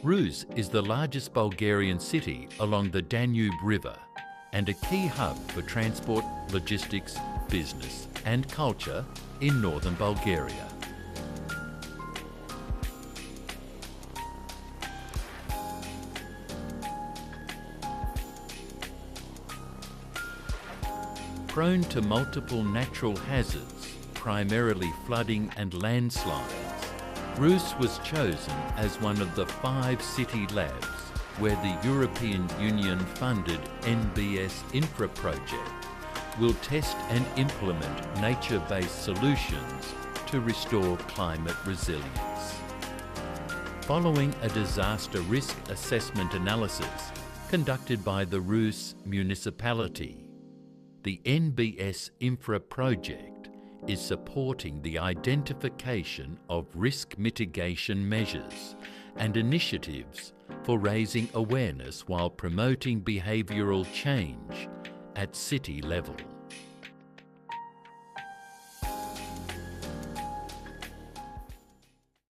Ruse is the largest Bulgarian city along the Danube River and a key hub for transport, logistics, business and culture in northern Bulgaria. Prone to multiple natural hazards, primarily flooding and landslides, Ruse was chosen as one of the 5 city labs where the European Union-funded NBSINFRA project will test and implement nature-based solutions to restore climate resilience. Following a disaster risk assessment analysis conducted by the Ruse municipality, the NBSINFRA project is supporting the identification of risk mitigation measures and initiatives for raising awareness while promoting behavioural change at city level.